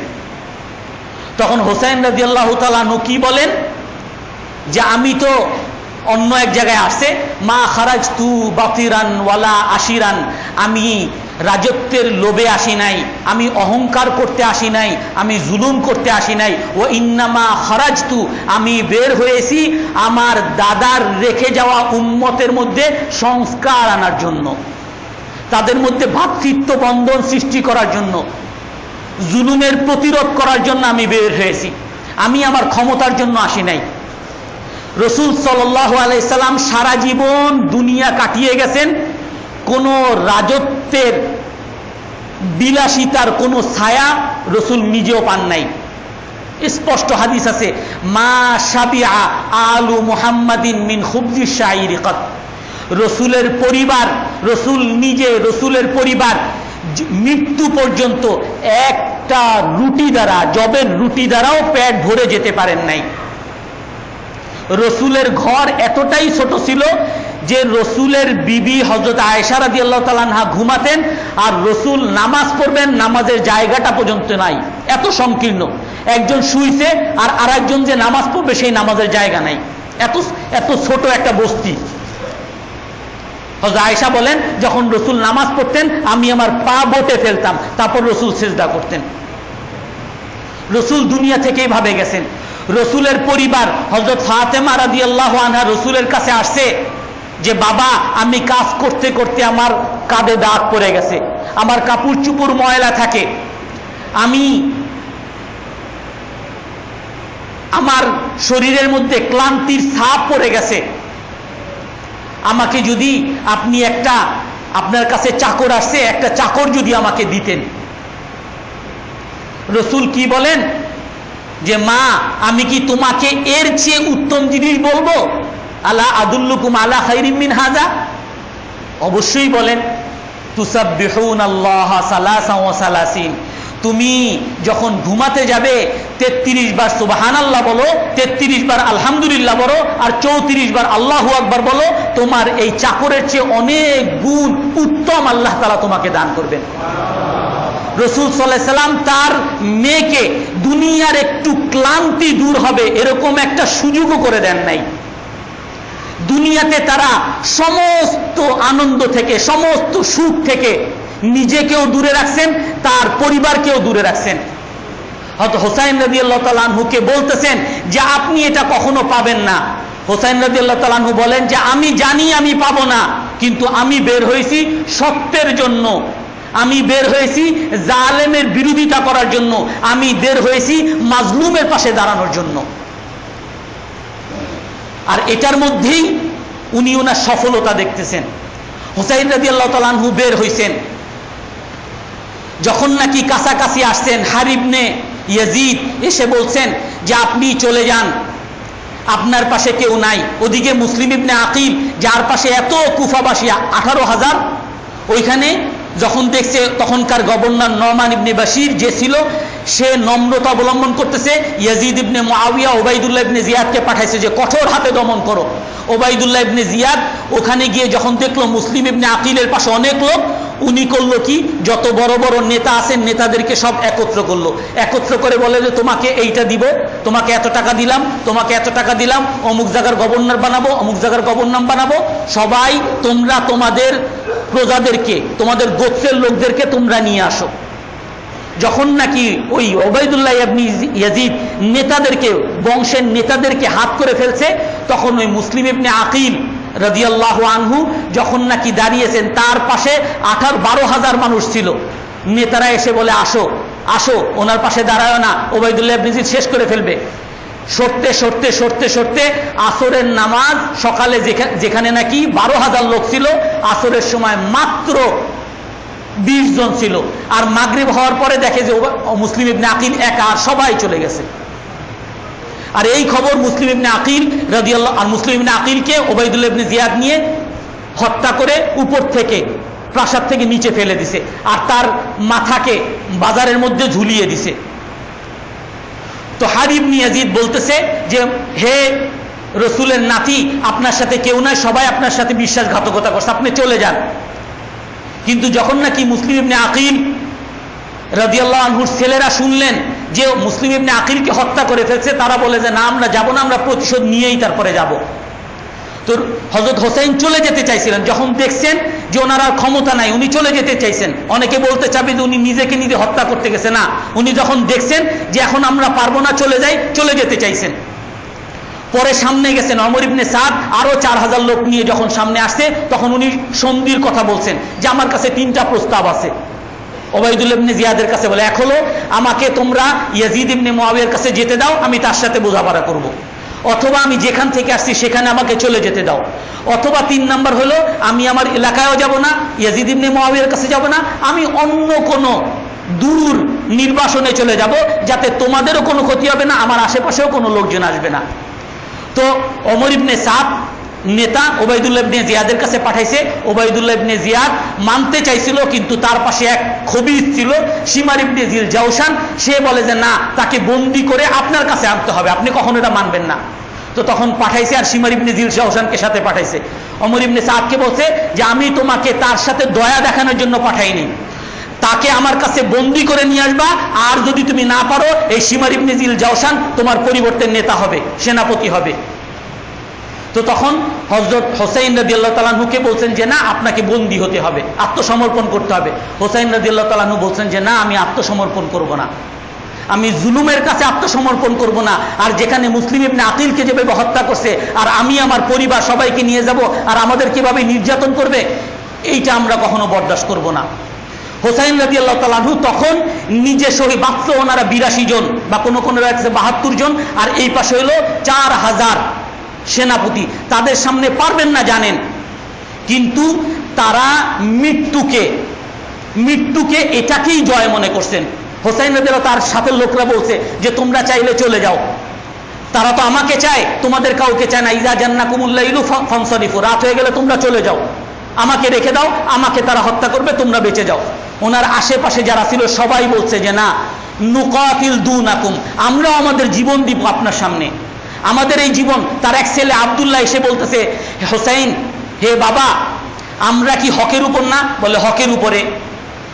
[SPEAKER 1] তখন হোসেন রাদিয়াল্লাহু তাআলা আনহু কি বলেন যে আমি তো অন্য এক জায়গায় আসছে, মা খারাজতু বাতিরান ওয়ালা আশিরান, আমি রাজত্বের লোভে আসি নাই, আমি অহংকার করতে আসি নাই, আমি জুলুম করতে আসি নাই। ও ইন্নামা খারাজতু, আমি বের হয়েছি আমার দাদার রেখে যাওয়া উম্মতের মধ্যে সংস্কার আনার জন্য, তাদের মধ্যে ভ্রাতৃত্ব বন্ধন সৃষ্টি করার জন্য, জুলুমের প্রতিরোধ করার জন্য আমি বের হয়েছি, আমি আমার ক্ষমতার জন্য আসি নাই। রসুল সাল্লাল্লাহু আলাইহি সাল্লাম সারা জীবন দুনিয়া কাটিয়ে গেছেন, কোন রাজত্বের বিলাসিতার কোনো ছায়া রসুল নিজেও পান নাই। স্পষ্ট হাদিস আছে, মা শাবিআ আলু মুহাম্মাদিন মিন খুবজি শাইরি কত, রসুলের পরিবার, রসুল নিজে, রসুলের পরিবার মৃত্যু পর্যন্ত একটা রুটি দ্বারা, জবের রুটি দ্বারাও পেট ভরে যেতে পারেন নাই। রসুলের ঘর এতটাই ছোট ছিল যে রসুলের বিবি হযরত আয়েশা রাদিয়াল্লাহু তাআলা আনহা ঘুমাতেন, আর রসুল নামাজ পড়বেন, নামাজের জায়গাটা পর্যন্ত নাই, এত সংকীর্ণ। একজন শুইছে আর আরেকজন যে নামাজ পড়বে সেই নামাজের জায়গা নাই, এত এত ছোট একটা বস্তি। হযরত আয়েশা বলেন যখন রসুল নামাজ পড়তেন আমি আমার পা বটে ফেলতাম, তারপর রসুল সিজদা করতেন। রসুল দুনিয়া থেকেই ভাবে গেছেন। রসুলের পরিবার হযরত ফাতেমা রাদিয়াল্লাহু আনহা রসুলের কাছে আসছে যে বাবা আমি কাজ করতে করতে আমার কাঁধে দাগ পড়ে গেছে, আমার কাপড় চুপড় ময়লা থাকে, আমি আমার শরীরের মধ্যে ক্লান্তির ছাপ পড়ে গেছে, আমাকে যদি আপনি একটা, আপনার কাছে চাকর আসছে, একটা চাকর যদি আমাকে দিতেন। রসুল কি বলেন যে মা আমি কি তোমাকে এর চেয়ে উত্তম জিনিস বলবো, আলা আদুল্লুকুম আলা খাইরিম মিন হাযা, অবশ্যই বলেন। তুসাব্বিহুনাল্লাহা সালাসা ওয়া সালাসিন, তুমি যখন ঘুমাতে যাবে 33 বার সুবহানাল্লাহ বলো, 33 বার আলহামদুলিল্লাহ বলো, আর 34 বার আল্লাহু আকবার বলো, তোমার এই চাকরের চেয়ে অনেক গুণ উত্তম আল্লাহ তাআলা তোমাকে দান করবেন। রসুল সাল্লাল্লাহু আলাইহি সাল্লাম তার মেয়েকে দুনিয়ার একটু ক্লান্তি দূর হবে এরকম একটা সুযোগও করে দেন নাই। দুনিয়াতে তারা সমস্ত আনন্দ থেকে, সমস্ত সুখ থেকে নিজেকেও দূরে রাখছেন, তার পরিবারকেও দূরে রাখছেন। হযরত হুসাইন রাদিয়াল্লাহু তাআলা আনহুকে বলতেছেন যে আপনি এটা কখনো পাবেন না। হুসাইন রাদিয়াল্লাহু তাআলা আনহু বলেন যে আমি জানি আমি পাবো না, কিন্তু আমি বের হয়েছি সত্যের জন্য, আমি বের হয়েছি জালেমের বিরোধিতা করার জন্য, আমি বের হয়েছি মাজলুমের পাশে দাঁড়ানোর জন্য। আর এটার মধ্যেই উনি ওনার সফলতা দেখতেছেন। হুসাইন রাদিয়াল্লাহু তাআলা আনহু বের হইছেন, যখন নাকি কাছাকাছি আসছেন হারিব ইবনে ইয়াজিদ এসে বলছেন যে আপনি চলে যান, আপনার পাশে কেউ নাই। ওদিকে মুসলিম ইবনে আকিল, যার পাশে এত কুফাবাসী 18,000, ওইখানে যখন দেখছে তখনকার গভর্নর নোমান ইবনে বাশির যে ছিল, সে নম্রতা অবলম্বন করতেছে। ইয়াজিদ ইবনে মুআবিয়া ওবাইদুল্লাহ ইবনে জিয়াদকে পাঠাইছে যে কঠোর হাতে দমন করো। ওবাইদুল্লাহ ইবনে জিয়াদ ওখানে গিয়ে যখন দেখলো মুসলিম ইবনে আকিলের পাশে অনেক লোক, উনি করলো কি, যত বড় বড় নেতা আছেন নেতাদেরকে সব একত্র করলো। একত্র করে বলে যে তোমাকে এইটা দিব, তোমাকে এত টাকা দিলাম, তোমাকে এত টাকা দিলাম, অমুক জায়গার গভর্নর বানাবো, অমুক জায়গার গভর্নর বানাবো, সবাই তোমরা তোমাদের প্রজাদেরকে, তোমাদের গোত্রের লোকদেরকে তোমরা নিয়ে আসো। যখন নাকি ওই ওবাইদুল্লাহ ইবনে ইয়াজিদ নেতাদেরকে, বংশের নেতাদেরকে হাত করে ফেলছে, তখন ওই মুসলিম ইবনে আকিল রাদিয়াল্লাহু আনহু যখন নাকি দাঁড়িয়েছেন, তার পাশে 12,000 মানুষ ছিল। নেতারা এসে বলে আসো আসো, ওনার পাশে দাঁড়ায় না, ওবাইদুল্লাহ ইবনে ইয়াজিদ শেষ করে ফেলবে। সরতে সরতে সরতে সরতে আসরের নামাজ, সকালে যেখানে নাকি 12,000 লোক ছিল, আসরের সময় মাত্র 20 জন ছিল। আর মাগরিব হওয়ার পরে দেখে যে মুসলিম ইবনে আকিল একা, আর সবাই চলে গেছে। আর এই খবর মুসলিম ইবনে আকিল রাদিয়াল্লাহু, আর মুসলিম ইবনে আকিলকে ওবাইদুল্লাহ ইবনে জিয়াদ নিয়ে হত্যা করে উপর থেকে, প্রাসাদ থেকে নিচে ফেলে দিছে, আর তার মাথাকে বাজারের মধ্যে ঝুলিয়ে দিছে। তো হারিব ইবনে ইয়াজিদ বলতেছে যে হে রসুলের নাতি, আপনার সাথে কেউ নাই, সবাই আপনার সাথে বিশ্বাসঘাতকতা করছে, আপনি চলে যান। কিন্তু যখন নাকি মুসলিম ইবনে আকিল রাদিয়াল্লাহু আনহুর ছেলেরা শুনলেন যে মুসলিম ইবনে আকিলকে হত্যা করে ফেলছে, তারা বলে যে না, আমরা যাব না, আমরা প্রতিশোধ নিয়েই তারপরে যাব। তো হযরত হোসেন চলে যেতে চাইছিলেন, যখন দেখছেন যে ওনার আর ক্ষমতা নাই, উনি চলে যেতে চাইছেন। অনেকে বলতে চাবে যে উনি নিজেকে নিজে হত্যা করতে গেছে, না, উনি যখন দেখছেন যে এখন আমরা পারবো না, চলে যাই, চলে যেতে চাইছেন। পরে সামনে গেছেন ওমর ইবনে সাদ, আরো 4,000 লোক নিয়ে যখন সামনে আসছে, তখন উনি সন্ধির কথা বলছেন যে আমার কাছে 3টা প্রস্তাব আছে। ওবাইদুল্লাহ ইবনে জিয়াদের কাছে বলে, এক হলো আমাকে তোমরা ইয়াজিদ ইবনে মুআবিয়ার কাছে যেতে দাও, আমি তার সাথে বোঝাপড়া করব। অথবা আমি যেখান থেকে আসছি সেখানে আমাকে চলে যেতে দাও। অথবা 3 নাম্বার হলো আমি আমার এলাকায়ও যাব না, ইয়াজিদ ইবনে মুআবিয়ার কাছে যাব না, আমি অন্য কোনো দূর নির্বাসনে চলে যাব, যাতে তোমাদেরও কোনো ক্ষতি হবে না, আমার আশেপাশেও কোনো লোকজন আসবে না। তো ওমর ইবনে সাদ নেতা ওবাইদুল্লাহ ইবনে জিয়াদের কাছে পাঠাইছে। ওবাইদুল্লাহ ইবনে জিয়াদ মানতে চাইছিল, কিন্তু তার পাশে এক খবিস ছিল শিমার ইবনে জিল জাওশান, সে বলে যে না, তাকে বন্দি করে আপনার কাছে আনতে হবে, আপনি কখনো এটা মানবেন না। তো তখন পাঠাইছে, আর শিমার ইবনে জিল জাওশানকে সাথে পাঠাইছে। ওমর ইবনে সাদকে বলছে যে আমি তোমাকে তার সাথে দয়া দেখানোর জন্য পাঠাইনি, তাকে আমার কাছে বন্দি করে নিয়ে আসবা, আর যদি তুমি না পারো এই শিমার ইবনে জিল জাওশান তোমার পরিবর্তে নেতা হবে, সেনাপতি হবে। তো তখন হযরত হোসেন রাদিয়াল্লাহু তাআলা আনহুকে বলছেন যে না, আপনাকে বন্দী হতে হবে, আত্মসমর্পণ করতে হবে। হোসেন রাদিয়াল্লাহু তাআলা আনহু বলছেন যে না, আমি আত্মসমর্পণ করব না, আমি জুলুমের কাছে আত্মসমর্পণ করব না। আর যেখানে মুসলিম ইবনে আকিলকে যেভাবে হত্যা করছে, আর আমি আমার পরিবার সবাইকে নিয়ে যাব, আর আমাদের কিভাবে নির্যাতন করবে, এইটা আমরা কখনো বরদাস্ত করব না। হোসাইন রাদিয়াল্লাহু তাআলা আনহু তখন নিজে শহীদ, মাত্র ওনারা 82 জন বা কোনো 72 জন, আর এই পাশে হলো 4000 সেনাপতি। তাদের সামনে পারবেন না জানেন, কিন্তু তারা মৃত্যুকে এটাকেই জয় মনে করছেন। হোসাইন রাদিয়াল্লাহু তার সাথে লোকরা বলছে যে তোমরা চাইলে চলে যাও, তারা তো আমাকে চায়, তোমাদের কাউকে চায় না। ইযা জান্নাকুমুল লাইলু ফানসারিফু, রাত হয়ে গেলে তোমরা চলে যাও, আমাকে রেখে দাও, আমাকে তারা হত্যা করবে, তোমরা বেঁচে যাও। ওনার আশেপাশে যারা ছিল সবাই বলছে যে না, নুকাতিল দুনাকুম, আমরাও আমাদের জীবন দিব আপনার সামনে, আমাদের এই জীবন। তার এক ছেলে আব্দুল্লাহ এসে বলতেছে, হোসাইন, হে বাবা, আমরা কি হকের উপর না? বলে হকের উপরে।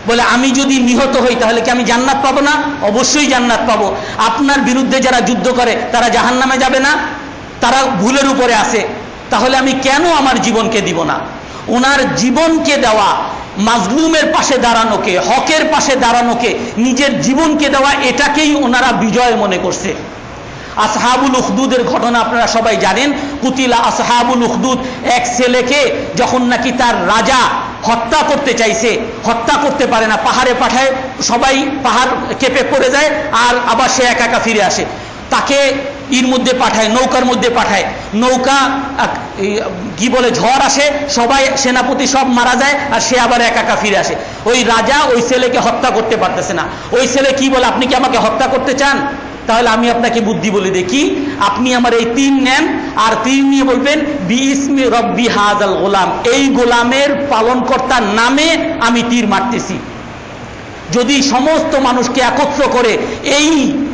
[SPEAKER 1] বলে আমি যদি নিহত হই তাহলে কি আমি জান্নাত পাবো না? অবশ্যই জান্নাত পাবো। আপনার বিরুদ্ধে যারা যুদ্ধ করে তারা জাহান্নামে যাবে না? তারা ভুলের উপরে আছে, তাহলে আমি কেন আমার জীবনকে দিব না? ওনার জীবনকে দেওয়া, মাজলুমের পাশে দাঁড়ানোকে, হকের পাশে দাঁড়ানোকে, নিজের জীবনকে দেওয়া, এটাকেই ওনারা বিজয় মনে করছে। আসহাবুল উখদুদের ঘটনা আপনারা সবাই জানেন। কুতিলা আসহাবুল উখদুদ, এক ছেলেকে যখন নাকি তার রাজা হত্যা করতে চাইছে, হত্যা করতে পারে না, পাহাড়ে পাঠায়, সবাই পাহাড় কেঁপে পড়ে যায়, আর আবার সে একা একা ফিরে আসে। তাকে এর মধ্যে পাঠায়, নৌকার মধ্যে পাঠায়, নৌকা কি বলে ঝড় আসে, সবাই সেনাপতি সব মারা যায়, আর সে আবার একা একা ফিরে আসে। ওই রাজা ওই ছেলেকে হত্যা করতে পারতেছে না। ওই ছেলে কি বলে, আপনি কি আমাকে হত্যা করতে চান? তাহলে আমি আপনাকে বুদ্ধি বলে দেখি, আপনি আমার এই তীর নেন, আর তীর নিয়ে বলবেন বিইসমি রব্বি হাযাল গোলাম, এই গোলামের পালনকর্তার নামে আমি তীর মারতেছি। যদি সমস্ত মানুষকে একত্র করে এই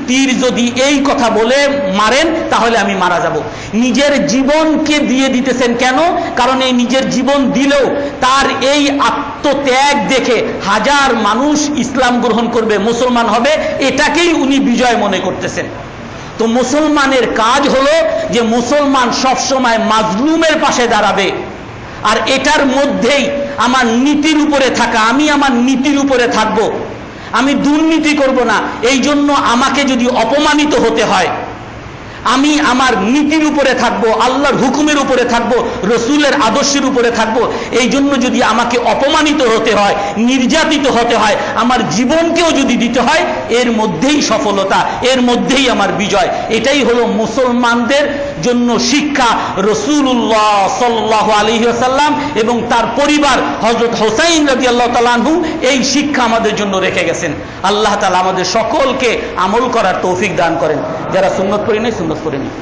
[SPEAKER 1] তীর যদি এই কথা বলে মারেন, তাহলে আমি মারা যাব। নিজের জীবনকে দিয়ে দিতেছেন কেন? কারণ এই নিজের জীবন দিলেও তার এই আত্মত্যাগ দেখে হাজার মানুষ ইসলাম গ্রহণ করবে, মুসলমান হবে, এটাকেই উনি বিজয় মনে করতেছেন। তো মুসলমানের কাজ হলো যে মুসলমান সবসময় মাজলুমের পাশে দাঁড়াবে, আর এটার মধ্যেই আমার নীতির উপরে থাকা, আমি আমার নীতির উপরে থাকব, আমি দুর্নীতি করব না। এই জন্য আমাকে যদি অপমানিত হতে হয়, আমি আমার নীতির উপরে থাকব, আল্লাহর হুকুমের উপরে থাকব, রসুলের আদর্শের উপরে থাকব। এই জন্য যদি আমাকে অপমানিত হতে হয়, নির্যাতিত হতে হয়, আমার জীবনকেও যদি দিতে হয়, এর মধ্যেই সফলতা, এর মধ্যেই আমার বিজয়। এটাই হলো মুসলমানদের জন্য শিক্ষা। রাসূলুল্লাহ সাল্লাল্লাহু আলাইহি ওয়াসাল্লাম এবং তার পরিবার হযরত হুসাইন রাদিয়াল্লাহু তাআলা আনহু এই শিক্ষা আমাদের জন্য রেখে গেছেন। আল্লাহ তাআলা আমাদের সকলকে আমল করার তৌফিক দান করেন। যারা সুন্নত পড়ি নাই সুন্নত করে নিন।